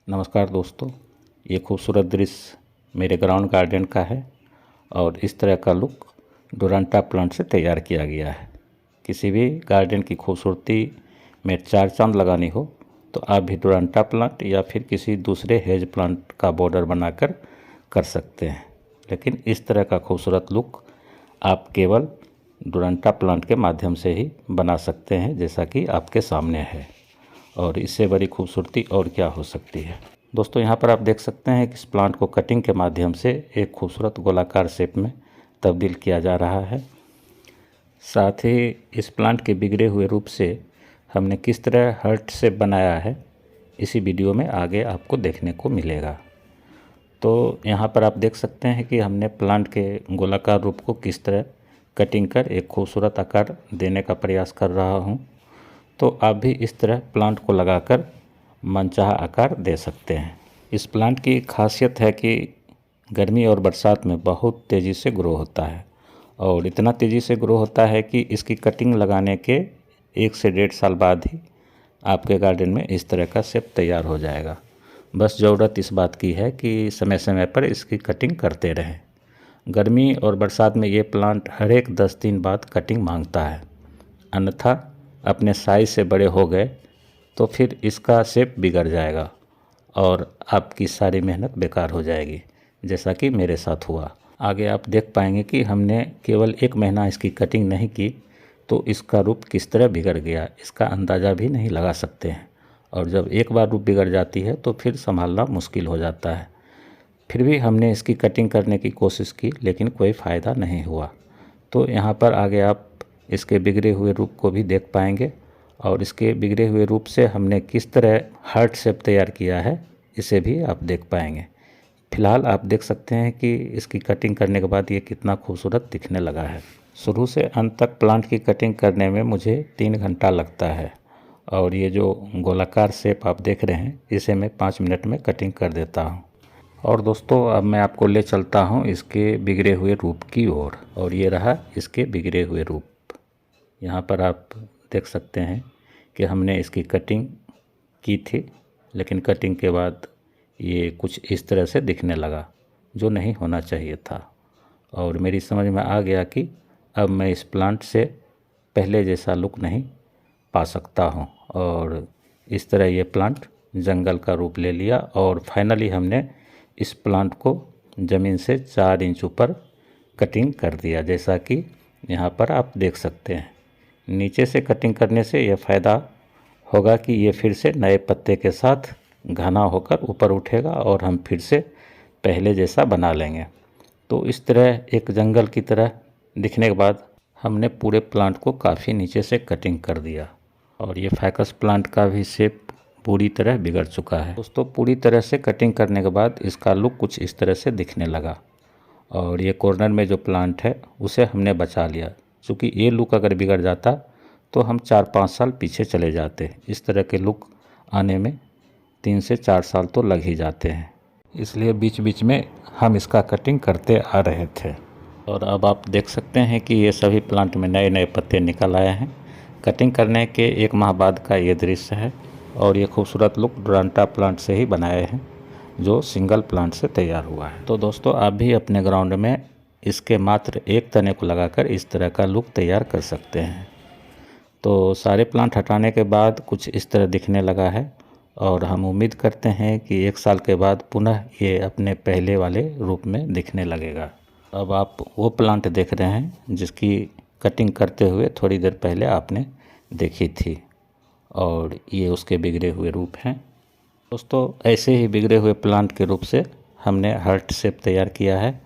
नमस्कार दोस्तों, ये खूबसूरत दृश्य मेरे ग्राउंड गार्डन का है और इस तरह का लुक डोरंटा प्लांट से तैयार किया गया है। किसी भी गार्डन की खूबसूरती में चार चांद लगानी हो तो आप भी डोरंटा प्लांट या फिर किसी दूसरे हेज प्लांट का बॉर्डर बनाकर कर सकते हैं, लेकिन इस तरह का खूबसूरत लुक आप केवल डोरंटा प्लांट के माध्यम से ही बना सकते हैं, जैसा कि आपके सामने है। और इससे बड़ी खूबसूरती और क्या हो सकती है। दोस्तों, यहाँ पर आप देख सकते हैं कि इस प्लांट को कटिंग के माध्यम से एक खूबसूरत गोलाकार शेप में तब्दील किया जा रहा है। साथ ही इस प्लांट के बिगड़े हुए रूप से हमने किस तरह हार्ट शेप बनाया है, इसी वीडियो में आगे आपको देखने को मिलेगा। तो यहाँ पर आप देख सकते हैं कि हमने प्लांट के गोलाकार रूप को किस तरह कटिंग कर एक खूबसूरत आकार देने का प्रयास कर रहा हूँ। तो आप भी इस तरह प्लांट को लगाकर मनचाहा आकार दे सकते हैं। इस प्लांट की खासियत है कि गर्मी और बरसात में बहुत तेज़ी से ग्रो होता है और इतना तेज़ी से ग्रो होता है कि इसकी कटिंग लगाने के 1 से 1.5 साल बाद ही आपके गार्डन में इस तरह का शेप तैयार हो जाएगा। बस ज़रूरत इस बात की है कि समय समय पर इसकी कटिंग करते रहें। गर्मी और बरसात में ये प्लांट हर एक 10 दिन बाद कटिंग मांगता है, अन्यथा अपने साइज से बड़े हो गए तो फिर इसका शेप बिगड़ जाएगा और आपकी सारी मेहनत बेकार हो जाएगी, जैसा कि मेरे साथ हुआ। आगे आप देख पाएंगे कि हमने केवल 1 महीना इसकी कटिंग नहीं की तो इसका रूप किस तरह बिगड़ गया, इसका अंदाज़ा भी नहीं लगा सकते हैं। और जब एक बार रूप बिगड़ जाती है तो फिर संभालना मुश्किल हो जाता है। फिर भी हमने इसकी कटिंग करने की कोशिश की, लेकिन कोई फ़ायदा नहीं हुआ। तो यहाँ पर आगे आप इसके बिगड़े हुए रूप को भी देख पाएंगे और इसके बिगड़े हुए रूप से हमने किस तरह हार्ट शेप तैयार किया है, इसे भी आप देख पाएंगे। फिलहाल आप देख सकते हैं कि इसकी कटिंग करने के बाद ये कितना खूबसूरत दिखने लगा है। शुरू से अंत तक प्लांट की कटिंग करने में मुझे 3 घंटा लगता है और ये जो गोलाकार शेप आप देख रहे हैं, इसे मैं 5 मिनट में कटिंग कर देता हूँ। और दोस्तों, अब मैं आपको ले चलता हूँ इसके बिगड़े हुए रूप की ओर और ये रहा इसके बिगड़े हुए रूप। यहाँ पर आप देख सकते हैं कि हमने इसकी कटिंग की थी, लेकिन कटिंग के बाद ये कुछ इस तरह से दिखने लगा, जो नहीं होना चाहिए था। और मेरी समझ में आ गया कि अब मैं इस प्लांट से पहले जैसा लुक नहीं पा सकता हूँ और इस तरह ये प्लांट जंगल का रूप ले लिया। और फाइनली हमने इस प्लांट को ज़मीन से 4 इंच ऊपर कटिंग कर दिया, जैसा कि यहाँ पर आप देख सकते हैं। नीचे से कटिंग करने से यह फ़ायदा होगा कि ये फिर से नए पत्ते के साथ घना होकर ऊपर उठेगा और हम फिर से पहले जैसा बना लेंगे। तो इस तरह एक जंगल की तरह दिखने के बाद हमने पूरे प्लांट को काफ़ी नीचे से कटिंग कर दिया और ये फाइकस प्लांट का भी शेप पूरी तरह बिगड़ चुका है। दोस्तों, पूरी तरह से कटिंग करने के बाद इसका लुक कुछ इस तरह से दिखने लगा और ये कॉर्नर में जो प्लांट है उसे हमने बचा लिया। चूँकि ये लुक अगर बिगड़ जाता तो हम 4-5 साल पीछे चले जाते। इस तरह के लुक आने में 3 से 4 साल तो लग ही जाते हैं, इसलिए बीच बीच में हम इसका कटिंग करते आ रहे थे। और अब आप देख सकते हैं कि ये सभी प्लांट में नए नए पत्ते निकल आए हैं। कटिंग करने के 1 माह बाद का ये दृश्य है और ये खूबसूरत लुक डोरंटा प्लांट से ही बनाए हैं, जो सिंगल प्लांट से तैयार हुआ है। तो दोस्तों, आप भी अपने ग्राउंड में इसके मात्र 1 तने को लगाकर इस तरह का लुक तैयार कर सकते हैं। तो सारे प्लांट हटाने के बाद कुछ इस तरह दिखने लगा है और हम उम्मीद करते हैं कि 1 साल के बाद पुनः ये अपने पहले वाले रूप में दिखने लगेगा। अब आप वो प्लांट देख रहे हैं जिसकी कटिंग करते हुए थोड़ी देर पहले आपने देखी थी और ये उसके बिगड़े हुए रूप हैं। दोस्तों, ऐसे ही बिगड़े हुए प्लांट के रूप से हमने हार्ट शेप तैयार किया है।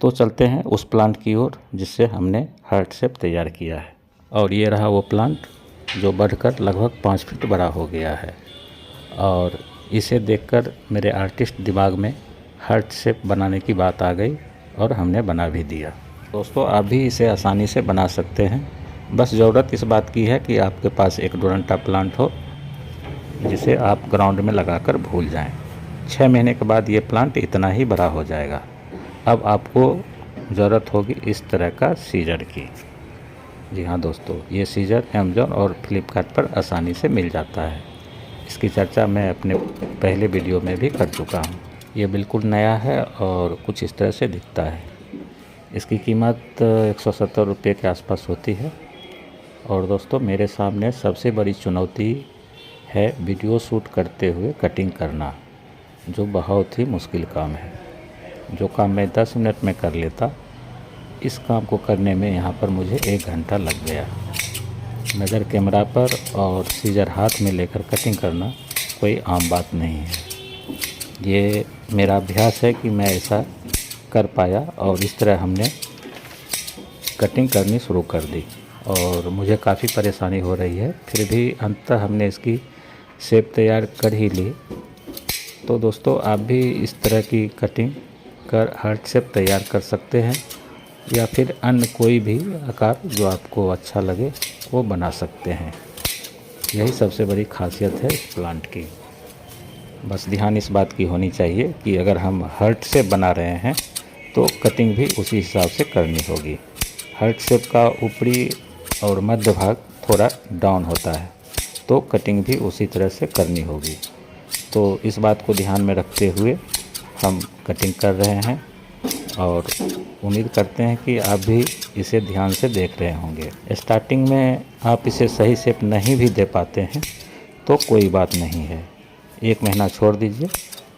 तो चलते हैं उस प्लांट की ओर जिससे हमने हार्ट शेप तैयार किया है। और ये रहा वो प्लांट जो बढ़कर लगभग 5 फीट बड़ा हो गया है और इसे देखकर मेरे आर्टिस्ट दिमाग में हार्ट शेप बनाने की बात आ गई और हमने बना भी दिया। दोस्तों, आप भी इसे आसानी से बना सकते हैं। बस ज़रूरत इस बात की है कि आपके पास एक डोरंटा प्लांट हो जिसे आप ग्राउंड में लगाकर भूल जाएं। 6 महीने के बाद ये प्लांट इतना ही बड़ा हो जाएगा। अब आपको ज़रूरत होगी इस तरह का सीजर की। जी हाँ दोस्तों, ये सीजर अमेज़न और फ्लिपकार्ट पर आसानी से मिल जाता है। इसकी चर्चा मैं अपने पहले वीडियो में भी कर चुका हूँ। ये बिल्कुल नया है और कुछ इस तरह से दिखता है। इसकी कीमत 170 रुपये के आसपास होती है। और दोस्तों, मेरे सामने सबसे बड़ी चुनौती है वीडियो शूट करते हुए कटिंग करना, जो बहुत ही मुश्किल काम है। जो काम मैं 10 मिनट में कर लेता, इस काम को करने में यहाँ पर मुझे 1 घंटा लग गया। नज़र कैमरा पर और सीजर हाथ में लेकर कटिंग करना कोई आम बात नहीं है। ये मेरा अभ्यास है कि मैं ऐसा कर पाया और इस तरह हमने कटिंग करनी शुरू कर दी। और मुझे काफ़ी परेशानी हो रही है, फिर भी अंततः हमने इसकी शेप तैयार कर ही ली। तो दोस्तों, आप भी इस तरह की कटिंग कर हार्ट शेप तैयार कर सकते हैं, या फिर अन्य कोई भी आकार जो आपको अच्छा लगे वो बना सकते हैं। यही सबसे बड़ी खासियत है इस प्लांट की। बस ध्यान इस बात की होनी चाहिए कि अगर हम हार्ट शेप बना रहे हैं तो कटिंग भी उसी हिसाब से करनी होगी। हार्ट शेप का ऊपरी और मध्य भाग थोड़ा डाउन होता है, तो कटिंग भी उसी तरह से करनी होगी। तो इस बात को ध्यान में रखते हुए हम कटिंग कर रहे हैं और उम्मीद करते हैं कि आप भी इसे ध्यान से देख रहे होंगे। स्टार्टिंग में आप इसे सही शेप नहीं भी दे पाते हैं तो कोई बात नहीं है, 1 महीना छोड़ दीजिए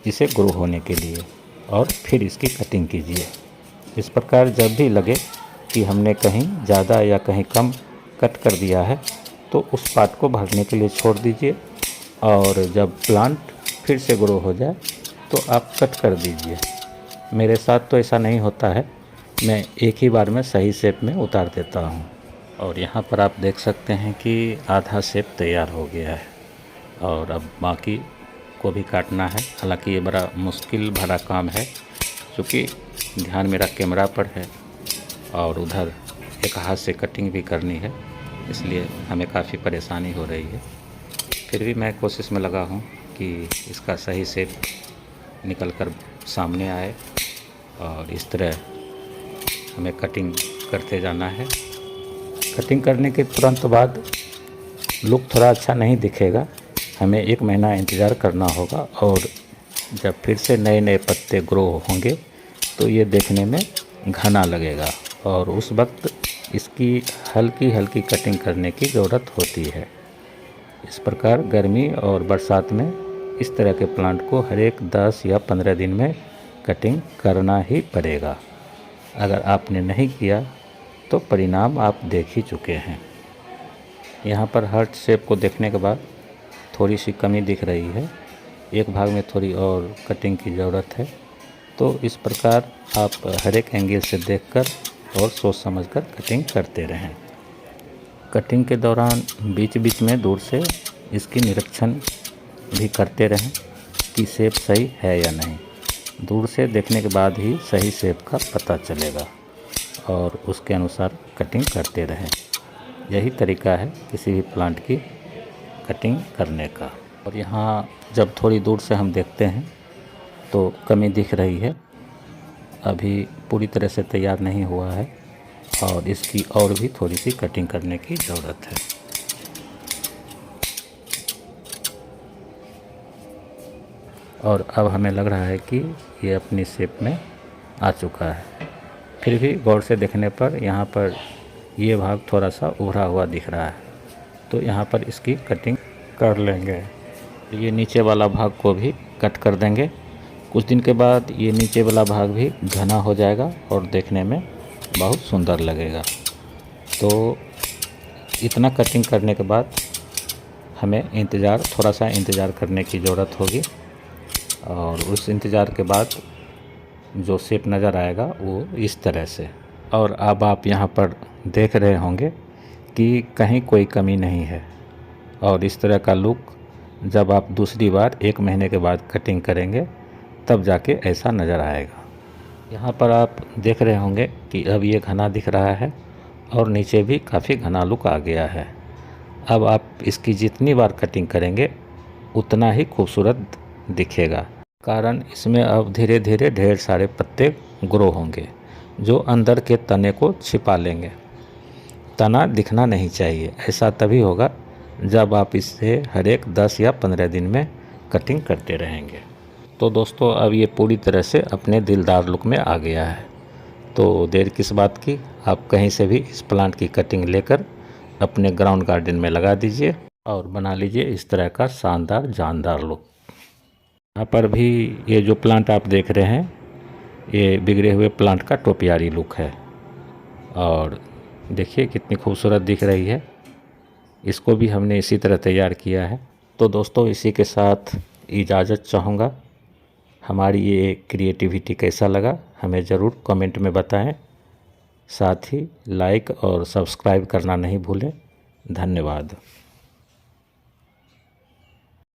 इसे ग्रो होने के लिए और फिर इसकी कटिंग कीजिए। इस प्रकार जब भी लगे कि हमने कहीं ज़्यादा या कहीं कम कट कर दिया है तो उस पार्ट को भरने के लिए छोड़ दीजिए, और जब प्लांट फिर से ग्रो हो जाए तो आप कट कर दीजिए। मेरे साथ तो ऐसा नहीं होता है, मैं एक ही बार में सही शेप में उतार देता हूँ। और यहाँ पर आप देख सकते हैं कि आधा शेप तैयार हो गया है और अब बाकी को भी काटना है। हालांकि ये बड़ा मुश्किल भरा काम है, क्योंकि ध्यान मेरा कैमरा पर है और उधर एक हाथ से कटिंग भी करनी है, इसलिए हमें काफ़ी परेशानी हो रही है। फिर भी मैं कोशिश में लगा हूँ कि इसका सही शेप निकल कर सामने आए और इस तरह हमें कटिंग करते जाना है। कटिंग करने के तुरंत बाद लुक थोड़ा अच्छा नहीं दिखेगा, हमें 1 महीना इंतज़ार करना होगा, और जब फिर से नए नए पत्ते ग्रो होंगे तो ये देखने में घना लगेगा और उस वक्त इसकी हल्की हल्की कटिंग करने की ज़रूरत होती है। इस प्रकार गर्मी और बरसात में इस तरह के प्लांट को हर एक 10 या 15 दिन में कटिंग करना ही पड़ेगा। अगर आपने नहीं किया तो परिणाम आप देख ही चुके हैं। यहाँ पर हार्ट शेप को देखने के बाद थोड़ी सी कमी दिख रही है, एक भाग में थोड़ी और कटिंग की ज़रूरत है। तो इस प्रकार आप हर एक एंगल से देखकर और सोच समझकर कटिंग करते रहें। कटिंग के दौरान बीच बीच में दूर से इसकी निरीक्षण भी करते रहें कि शेप सही है या नहीं। दूर से देखने के बाद ही सही शेप का पता चलेगा और उसके अनुसार कटिंग करते रहें। यही तरीका है किसी भी प्लांट की कटिंग करने का। और यहाँ जब थोड़ी दूर से हम देखते हैं तो कमी दिख रही है, अभी पूरी तरह से तैयार नहीं हुआ है और इसकी और भी थोड़ी सी कटिंग करने की ज़रूरत है। और अब हमें लग रहा है कि ये अपनी शेप में आ चुका है। फिर भी गौर से देखने पर यहाँ पर ये भाग थोड़ा सा उभरा हुआ दिख रहा है, तो यहाँ पर इसकी कटिंग कर लेंगे। ये नीचे वाला भाग को भी कट कर देंगे। कुछ दिन के बाद ये नीचे वाला भाग भी घना हो जाएगा और देखने में बहुत सुंदर लगेगा। तो इतना कटिंग करने के बाद हमें थोड़ा सा इंतज़ार करने की ज़रूरत होगी, और उस इंतज़ार के बाद जो शेप नज़र आएगा वो इस तरह से। और अब आप यहाँ पर देख रहे होंगे कि कहीं कोई कमी नहीं है, और इस तरह का लुक जब आप दूसरी बार 1 महीने के बाद कटिंग करेंगे तब जाके ऐसा नज़र आएगा। यहाँ पर आप देख रहे होंगे कि अब ये घना दिख रहा है और नीचे भी काफ़ी घना लुक आ गया है। अब आप इसकी जितनी बार कटिंग करेंगे उतना ही खूबसूरत दिखेगा, कारण इसमें अब धीरे धीरे ढेर सारे पत्ते ग्रो होंगे जो अंदर के तने को छिपा लेंगे। तना दिखना नहीं चाहिए, ऐसा तभी होगा जब आप इससे हर एक 10 या 15 दिन में कटिंग करते रहेंगे। तो दोस्तों अब ये पूरी तरह से अपने दिलदार लुक में आ गया है। तो देर किस बात की, आप कहीं से भी इस प्लांट की कटिंग लेकर अपने ग्राउंड गार्डन में लगा दीजिए और बना लीजिए इस तरह का शानदार जानदार लुक। यहाँ पर भी ये जो प्लांट आप देख रहे हैं, ये बिगड़े हुए प्लांट का टोपियारी लुक है और देखिए कितनी खूबसूरत दिख रही है। इसको भी हमने इसी तरह तैयार किया है। तो दोस्तों इसी के साथ इजाज़त चाहूँगा। हमारी ये क्रिएटिविटी कैसा लगा हमें ज़रूर कमेंट में बताएं। साथ ही लाइक और सब्सक्राइब करना नहीं भूलें। धन्यवाद।